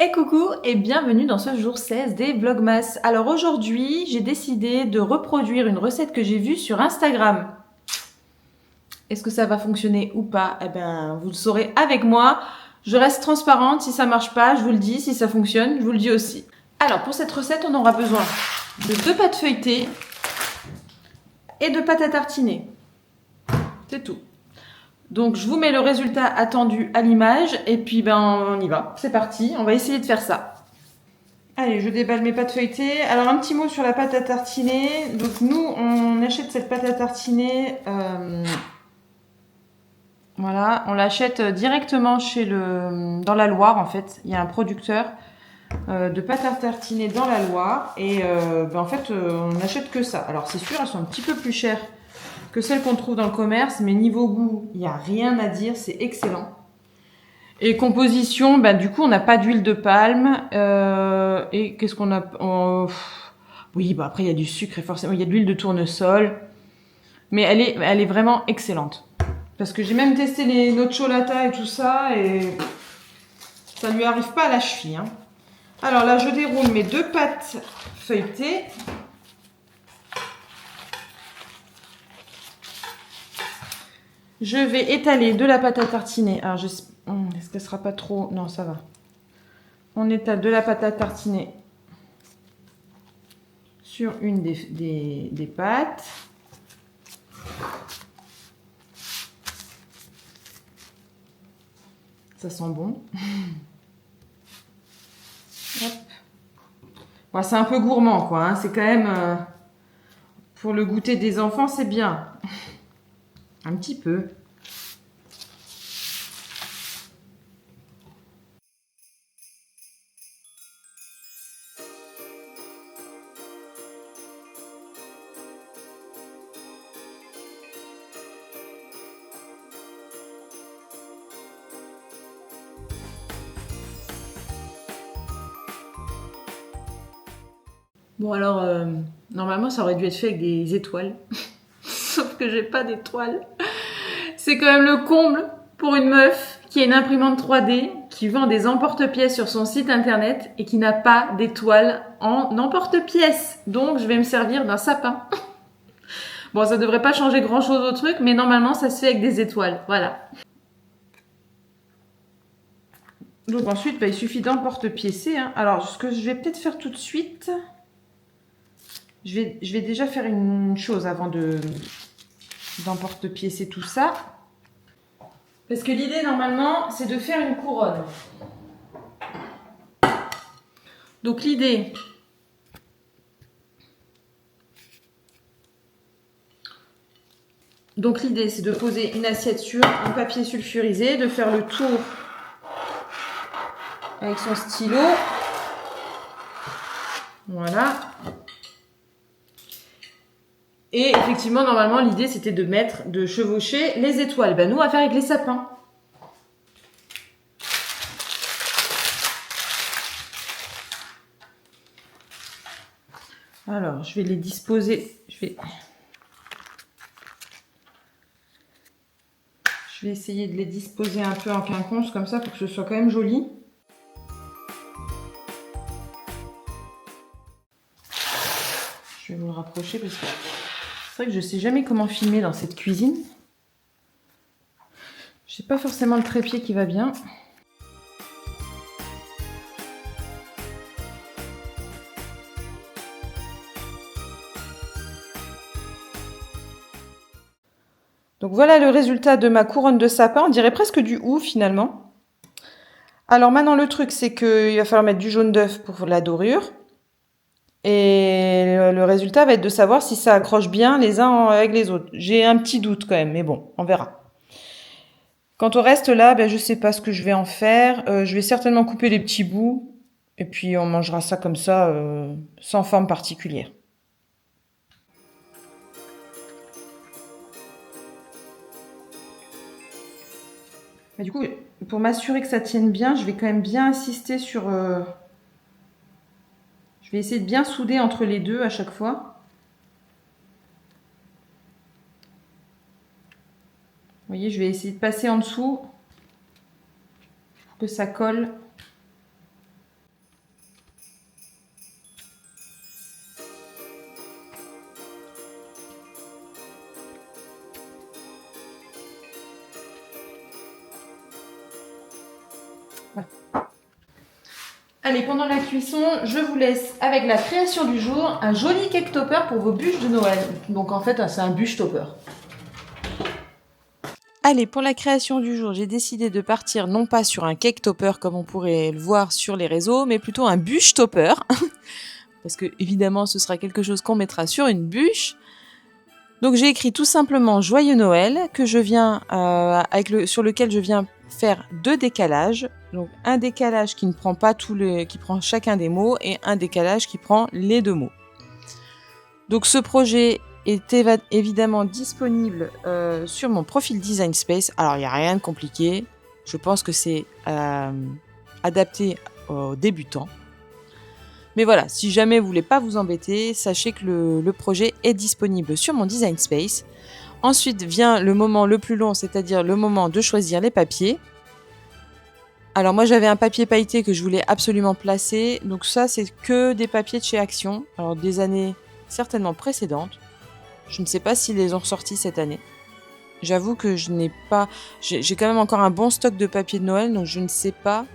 Et coucou et bienvenue dans ce jour 16 des Vlogmas. Alors aujourd'hui, j'ai décidé de reproduire une recette que j'ai vue sur Instagram. Est-ce que ça va fonctionner ou pas? Eh bien, vous le saurez avec moi. Je reste transparente. Si ça marche pas, je vous le dis. Si ça fonctionne, je vous le dis aussi. Alors pour cette recette, on aura besoin de 2 pâtes feuilletées et de pâte à tartiner. C'est tout. Donc je vous mets le résultat attendu à l'image et puis on y va. C'est parti, on va essayer de faire ça. Allez, je déballe mes pâtes feuilletées. Alors, un petit mot sur la pâte à tartiner. Donc, nous, on achète cette pâte à tartiner. Voilà, on l'achète directement dans la Loire, en fait. Il y a un producteur de pâte à tartiner dans la Loire. Et en fait, on n'achète que ça. Alors, c'est sûr, elles sont un petit peu plus chères que celles qu'on trouve dans le commerce. Mais niveau goût, il n'y a rien à dire. C'est excellent. Et composition, du coup, on n'a pas d'huile de palme. Et qu'est-ce qu'on a Oui, après, il y a du sucre et forcément, il y a de l'huile de tournesol. Mais elle est vraiment excellente. Parce que j'ai même testé les nocciolata et tout ça, et ça ne lui arrive pas à la cheville. Hein. Alors là, je déroule mes 2 pâtes feuilletées. Je vais étaler de la pâte à tartiner. Alors, est-ce qu'elle sera pas trop... Non, ça va. On étale de la pâte à tartiner sur une des pâtes. Ça sent bon. Hop. Bon, c'est un peu gourmand, quoi. Hein. C'est quand même... pour le goûter des enfants, c'est bien. Un petit peu. Bon alors, normalement ça aurait dû être fait avec des étoiles. Sauf que j'ai pas d'étoiles. C'est quand même le comble pour une meuf qui a une imprimante 3D, qui vend des emporte-pièces sur son site internet et qui n'a pas d'étoiles en emporte-pièces. Donc je vais me servir d'un sapin. Bon, ça devrait pas changer grand chose au truc, mais normalement ça se fait avec des étoiles. Voilà. Donc ensuite, il suffit d'emporte-piécer. Hein. Alors, ce que je vais peut-être faire tout de suite... Je vais déjà faire une chose avant d'emporte-piécer tout ça. Parce que l'idée, normalement, c'est de faire une couronne. Donc l'idée... c'est de poser une assiette sur un papier sulfurisé, de faire le tour avec son stylo. Voilà. Et effectivement, normalement, l'idée, c'était de chevaucher les étoiles. Nous, on va faire avec les sapins. Alors, je vais les disposer. Je vais essayer de les disposer un peu en quinconce, comme ça, pour que ce soit quand même joli. Je vais vous le rapprocher parce que c'est vrai que je ne sais jamais comment filmer dans cette cuisine. Je n'ai pas forcément le trépied qui va bien. Donc voilà le résultat de ma couronne de sapin. On dirait presque du hou finalement. Alors maintenant le truc c'est qu'il va falloir mettre du jaune d'œuf pour la dorure. Et le résultat va être de savoir si ça accroche bien les uns avec les autres. J'ai un petit doute quand même, mais bon, on verra. Quant au reste là, je sais pas ce que je vais en faire. Je vais certainement couper les petits bouts. Et puis on mangera ça comme ça, sans forme particulière. Mais du coup, pour m'assurer que ça tienne bien, je vais quand même bien insister sur... Je vais essayer de bien souder entre les deux à chaque fois. Vous voyez, je vais essayer de passer en dessous pour que ça colle. Allez, pendant la cuisson, je vous laisse avec la création du jour, un joli cake topper pour vos bûches de Noël. Donc en fait, c'est un bûche topper. Allez, pour la création du jour, j'ai décidé de partir non pas sur un cake topper comme on pourrait le voir sur les réseaux, mais plutôt un bûche topper. Parce que évidemment, ce sera quelque chose qu'on mettra sur une bûche. Donc j'ai écrit tout simplement Joyeux Noël, que je viens, sur lequel je viens faire 2 décalages. Donc un décalage qui ne prend pas qui prend chacun des mots et un décalage qui prend les 2 mots. Donc ce projet est évidemment disponible sur mon profil Design Space. Alors il n'y a rien de compliqué. Je pense que c'est adapté aux débutants. Mais voilà, si jamais vous voulez pas vous embêter, sachez que le projet est disponible sur mon Design Space. Ensuite vient le moment le plus long, c'est-à-dire le moment de choisir les papiers. Alors moi j'avais un papier pailleté que je voulais absolument placer, donc ça c'est que des papiers de chez Action, alors des années certainement précédentes. Je ne sais pas s'ils les ont ressortis cette année. J'avoue que je n'ai pas... J'ai quand même encore un bon stock de papier de Noël, donc je ne sais pas...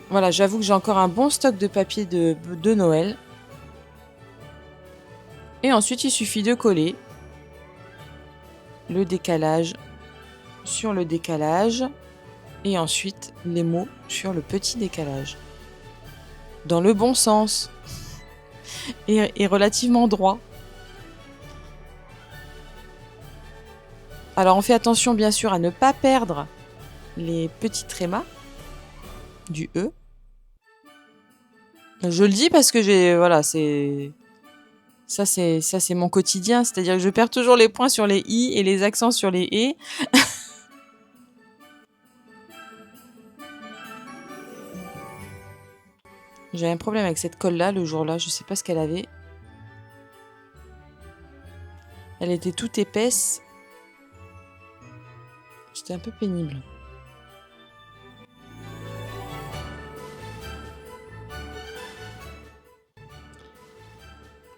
Voilà, j'avoue que j'ai encore un bon stock de papier de Noël. Et ensuite, il suffit de coller le décalage sur le décalage et ensuite les mots sur le petit décalage. Dans le bon sens et relativement droit. Alors on fait attention bien sûr à ne pas perdre les petits trémas du E. Je le dis parce que ça c'est mon quotidien, c'est-à-dire que je perds toujours les points sur les I et les accents sur les E. J'ai un problème avec cette colle là le jour-là, je sais pas ce qu'elle avait. Elle était toute épaisse. C'était un peu pénible.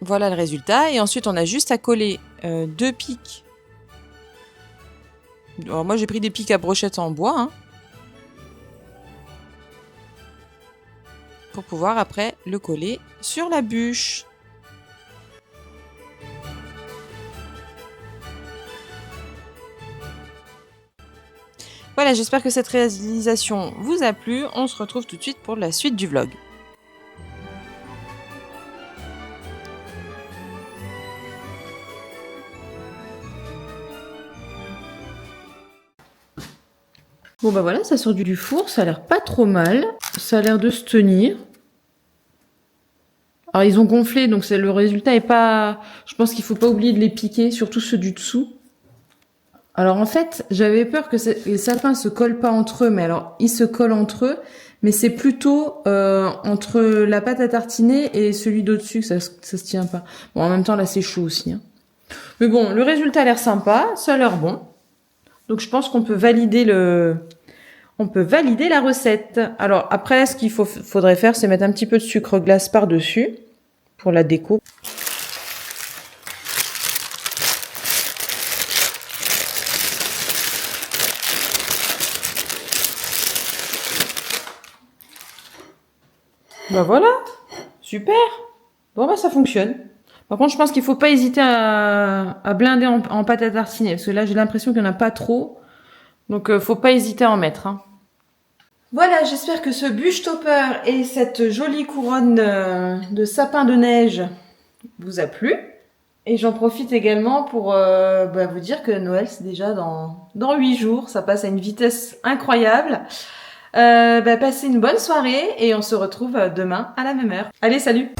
Voilà le résultat. Et ensuite, on a juste à coller 2 pics. Alors moi, j'ai pris des pics à brochettes en bois. Hein, pour pouvoir après le coller sur la bûche. Voilà, j'espère que cette réalisation vous a plu. On se retrouve tout de suite pour la suite du vlog. Bon bah voilà, ça sort du four, ça a l'air pas trop mal. Ça a l'air de se tenir. Alors ils ont gonflé, donc le résultat est pas... Je pense qu'il faut pas oublier de les piquer, surtout ceux du dessous. Alors en fait, j'avais peur que les sapins se collent pas entre eux, mais alors ils se collent entre eux, mais c'est plutôt entre la pâte à tartiner et celui d'au-dessus que ça se tient pas. Bon, en même temps là c'est chaud aussi. Hein. Mais bon, le résultat a l'air sympa, ça a l'air bon. Donc je pense qu'on peut valider la recette. Alors après, ce qu'il faudrait faire, c'est mettre un petit peu de sucre glace par-dessus pour la déco. Bah voilà, super. Bon bah ça fonctionne. Par contre, je pense qu'il faut pas hésiter à blinder en pâte à tartiner, parce que là j'ai l'impression qu'il n'y en a pas trop. Donc faut pas hésiter à en mettre. Hein. Voilà, j'espère que ce bûche topper et cette jolie couronne de sapin de neige vous a plu. Et j'en profite également pour vous dire que Noël c'est déjà dans 8 jours, ça passe à une vitesse incroyable. Passez une bonne soirée et on se retrouve demain à la même heure. Allez, salut!